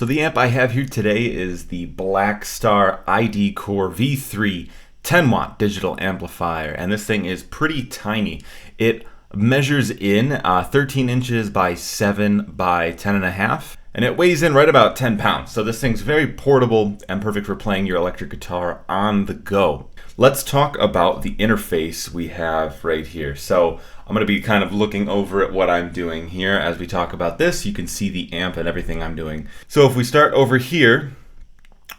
So the amp I have here today is the Blackstar ID Core V3 10-watt digital amplifier, and this thing is pretty tiny. It measures in 13 inches by 7 by 10.5, and it weighs in right about 10 pounds. So this thing's very portable and perfect for playing your electric guitar on the go. Let's talk about the interface we have right here. So I'm going to be kind of looking over at what I'm doing here as we talk about this. You can see the amp and everything I'm doing. So if we start over here,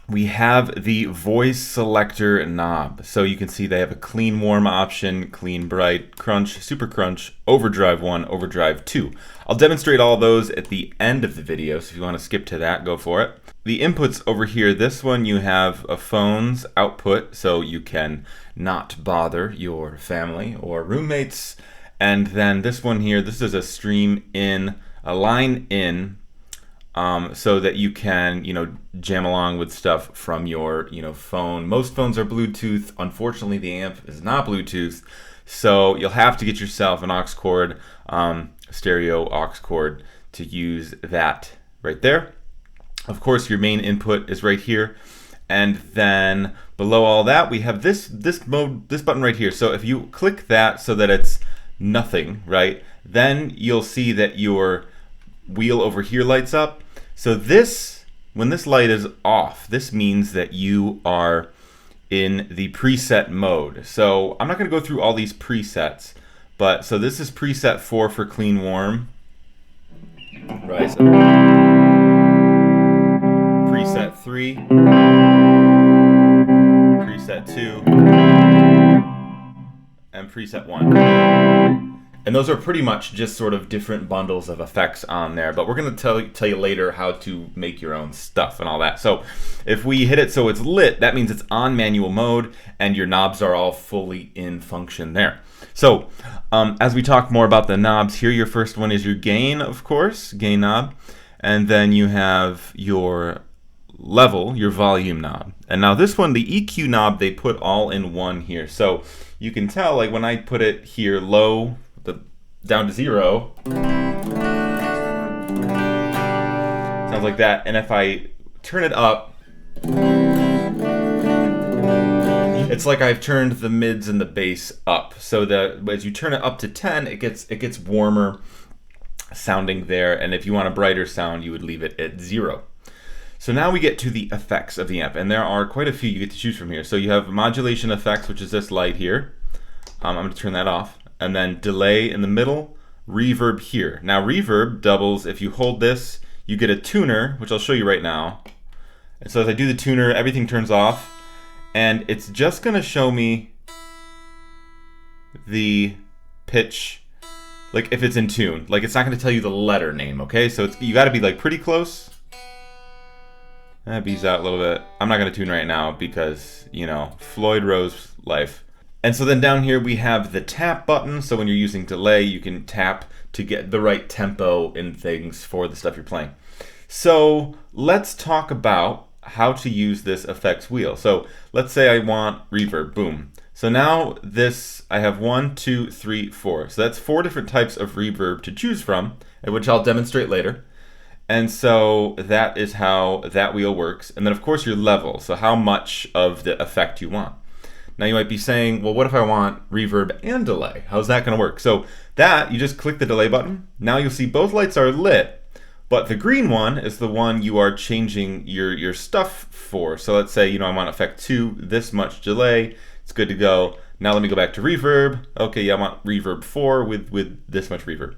we have the voice selector knob. So you can see they have a clean warm option, clean bright, crunch, super crunch, overdrive 1, overdrive 2. I'll demonstrate all those at the end of the video, so if you want to skip to that, go for it. The inputs over here, this one you have a phone's output, so you can not bother your family or roommates. And then this one here, this is a stream in, a line in, so that you can, jam along with stuff from your, phone. Most phones are Bluetooth. Unfortunately, the amp is not Bluetooth, so you'll have to get yourself an aux cord, stereo aux cord, to use that right there. Of course, your main input is right here, and then below all that, we have this button right here. So if you click that so that it's nothing, right, then you'll see that your wheel over here lights up. So this, when this light is off, this means that you are in the preset mode. So I'm not going to go through all these presets, but so this is preset 4 for clean warm, right? So preset 3, preset 2, and preset 1. And those are pretty much just sort of different bundles of effects on there, but we're going to tell you later how to make your own stuff and all that. So if we hit it so it's lit, that means it's on manual mode and your knobs are all fully in function there. So as we talk more about the knobs here, your first one is your gain, of course, gain knob, and then you have your level, your volume knob. And now this one, the EQ knob, they put all in one here. So you can tell, like when I put it here low, down to 0, sounds like that. And if I turn it up, it's like I've turned the mids and the bass up. So that as you turn it up to 10, it gets warmer sounding there. And if you want a brighter sound, you would leave it at 0. So now we get to the effects of the amp, and there are quite a few you get to choose from here. So you have Modulation Effects, which is this light here. I'm going to turn that off. And then delay in the middle, reverb here. Now reverb doubles, if you hold this, you get a tuner, which I'll show you right now. And so as I do the tuner, everything turns off, and it's just going to show me the pitch, like if it's in tune. Like it's not going to tell you the letter name, okay? So you got to be like pretty close. That beats out a little bit. I'm not going to tune right now because, Floyd Rose life. And so then down here we have the tap button. So when you're using delay, you can tap to get the right tempo in things for the stuff you're playing. So let's talk about how to use this effects wheel. So let's say I want reverb, boom. So now this, I have 1, 2, 3, 4. So that's 4 different types of reverb to choose from, which I'll demonstrate later. And so that is how that wheel works. And then of course your level, so how much of the effect you want. Now you might be saying, well, what if I want reverb and delay? How's that going to work? So that, you just click the delay button. Now you'll see both lights are lit, but the green one is the one you are changing your stuff for. So let's say, I want effect 2, this much delay. It's good to go. Now let me go back to reverb. Okay, yeah, I want reverb 4 with this much reverb.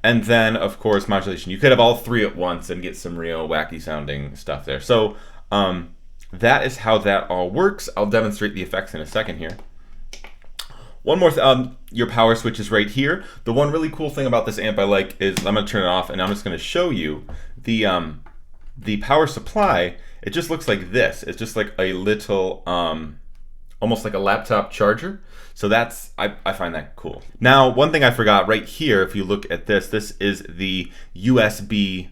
And then, of course, modulation. You could have all 3 at once and get some real wacky sounding stuff there. So that is how that all works. I'll demonstrate the effects in a second here. One more your power switch is right here. The one really cool thing about this amp I like is, I'm going to turn it off and I'm just going to show you the power supply. It just looks like this. It's just like a little, almost like a laptop charger. So that's, I find that cool. Now, one thing I forgot right here, if you look at this is the USB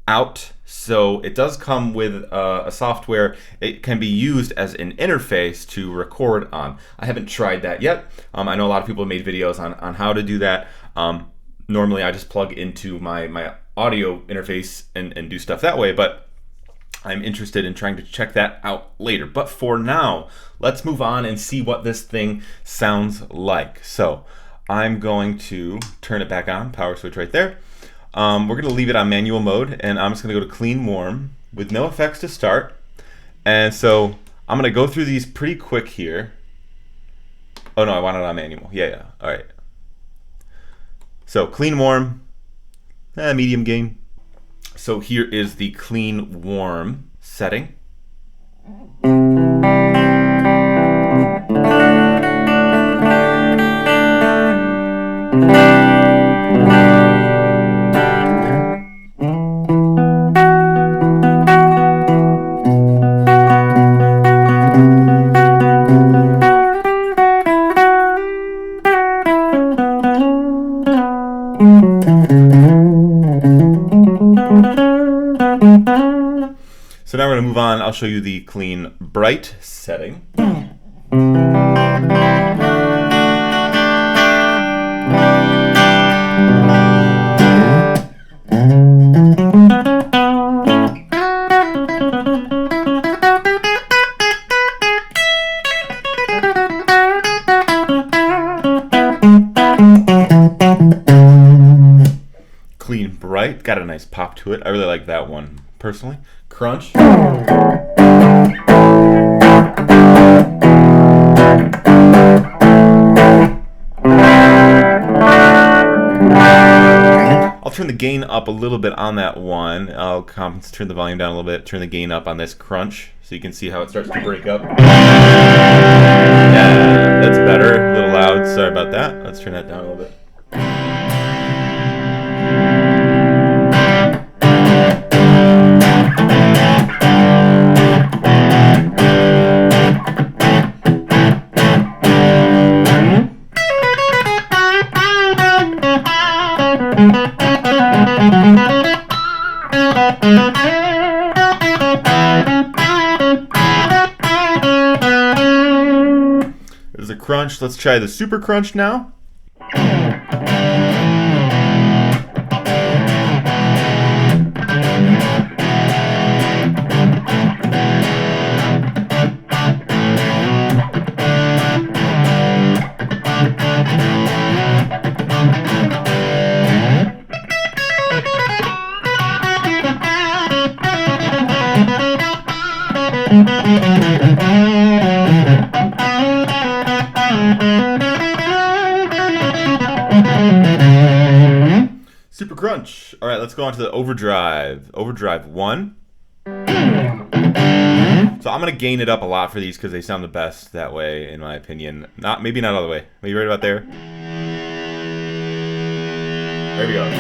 out. So it does come with a software. It can be used as an interface to record on. I haven't tried that yet. I know a lot of people have made videos on how to do that. Normally I just plug into my audio interface and do stuff that way, but I'm interested in trying to check that out later. But for now, let's move on and see what this thing sounds like. So I'm going to turn it back on, power switch right there. We're going to leave it on manual mode, and I'm just going to go to clean warm with no effects to start. And so I'm going to go through these pretty quick here. Oh no, I want it on manual. Yeah. All right. So clean warm, medium gain. So here is the clean warm setting. So now we're going to move on. I'll show you the clean bright setting. Clean bright, got a nice pop to it. I really like that one personally. Crunch. I'll turn the gain up a little bit on that one. I'll turn the volume down a little bit, turn the gain up on this crunch so you can see how it starts to break up. Yeah, that's better. A little loud. Sorry about that. Let's turn that down a little bit. There's a crunch. Let's try the super crunch now. Super crunch. All right, let's go on to the overdrive. Overdrive 1. So I'm gonna gain it up a lot for these because they sound the best that way, in my opinion. Maybe not all the way. Maybe right about there. There we go.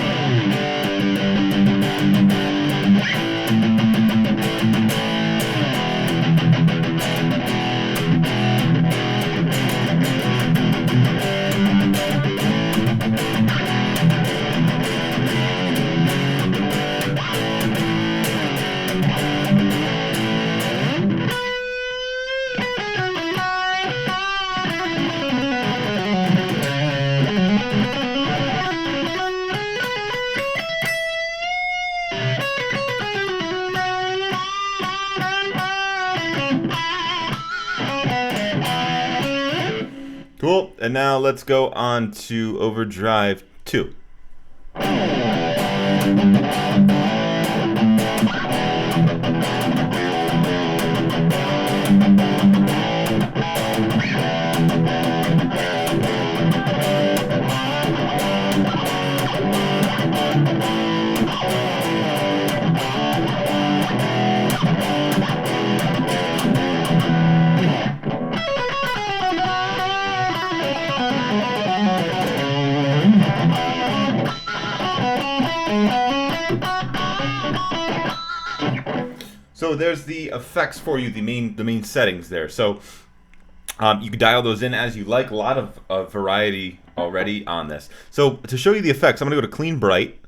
Cool, and now let's go on to Overdrive 2. So there's the effects for you, the main settings there. So you can dial those in as you like. A lot of variety already on this. So to show you the effects, I'm going to go to Clean Bright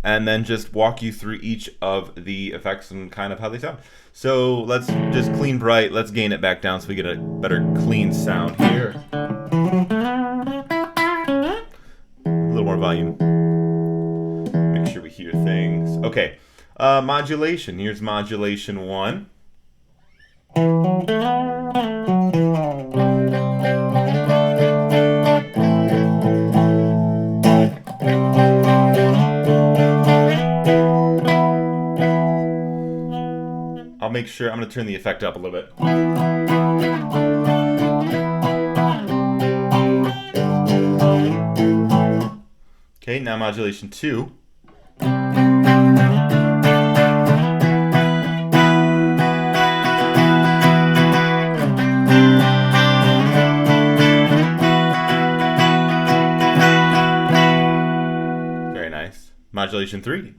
and then just walk you through each of the effects and kind of how they sound. So let's just Clean Bright. Let's gain it back down so we get a better clean sound here. A little more volume. Make sure we hear things. Okay. Modulation. Here's modulation 1. I'll make sure, I'm going to turn the effect up a little bit. Okay, now modulation 2. Very nice. Modulation 3.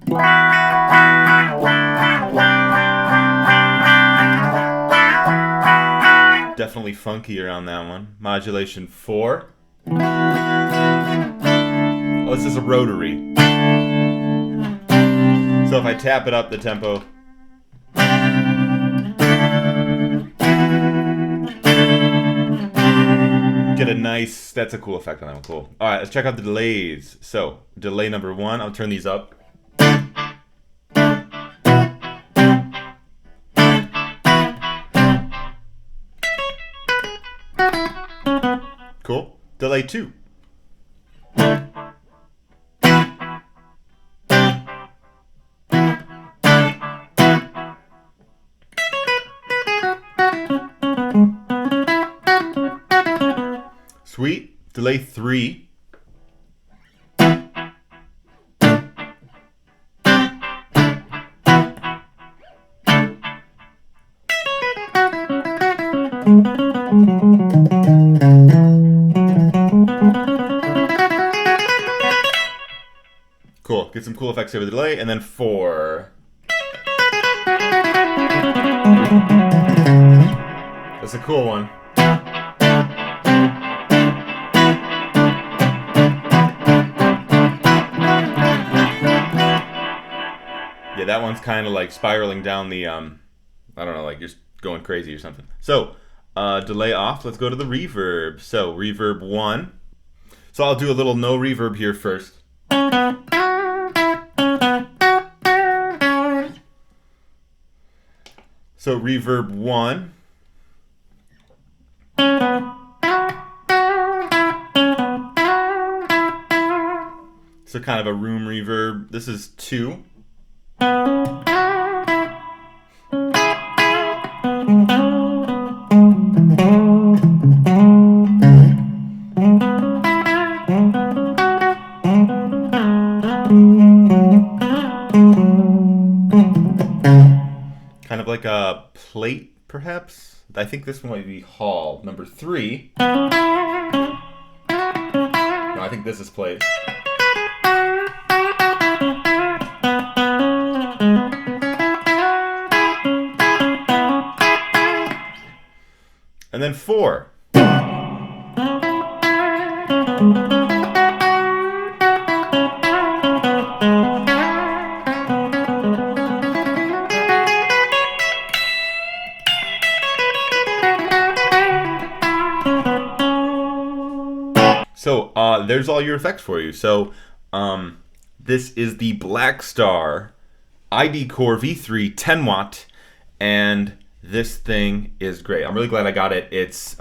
Definitely funkier on that one. Modulation 4. Oh, this is a rotary. So if I tap it up the tempo, get a nice, that's a cool effect on that one, cool. All right, let's check out the delays. So delay number 1, I'll turn these up. Cool. Delay 2. Sweet. Delay 3. Cool. Get some cool effects over the delay. And then 4. That's a cool one. Yeah, that one's kind of like spiraling down the, I don't know, like you're going crazy or something. So, delay off. Let's go to the reverb. So, reverb 1. So I'll do a little no reverb here first. So reverb 1. So kind of a room reverb. This is 2. Kind of like a plate, perhaps? I think this one might be hall. Number 3. No, I think this is plate. And then 4. So there's all your effects for you. So this is the Blackstar ID Core V3 10 watt, and this thing is great. I'm really glad I got it. It's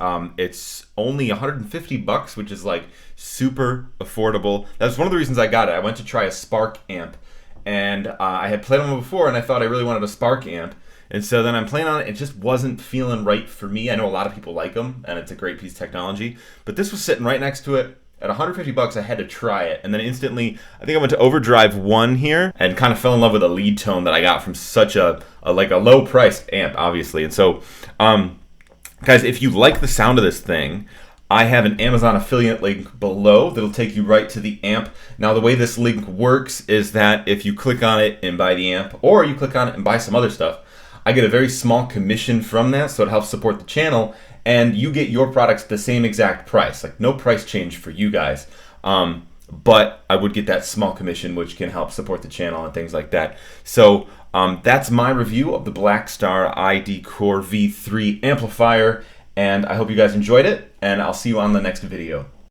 only $150, which is like super affordable. That's one of the reasons I got it. I went to try a Spark amp, and I had played on one before, and I thought I really wanted a Spark amp. And so then I'm playing on it, it just wasn't feeling right for me. I know a lot of people like them, and it's a great piece of technology. But this was sitting right next to it. At $150, I had to try it. And then instantly, I think I went to Overdrive 1 here, and kind of fell in love with a lead tone that I got from such a low-priced amp, obviously. And so, guys, if you like the sound of this thing, I have an Amazon affiliate link below that'll take you right to the amp. Now, the way this link works is that if you click on it and buy the amp, or you click on it and buy some other stuff, I get a very small commission from that, so it helps support the channel, and you get your products the same exact price. Like, no price change for you guys. But I would get that small commission, which can help support the channel and things like that. So that's my review of the Blackstar ID Core V3 amplifier, and I hope you guys enjoyed it, and I'll see you on the next video.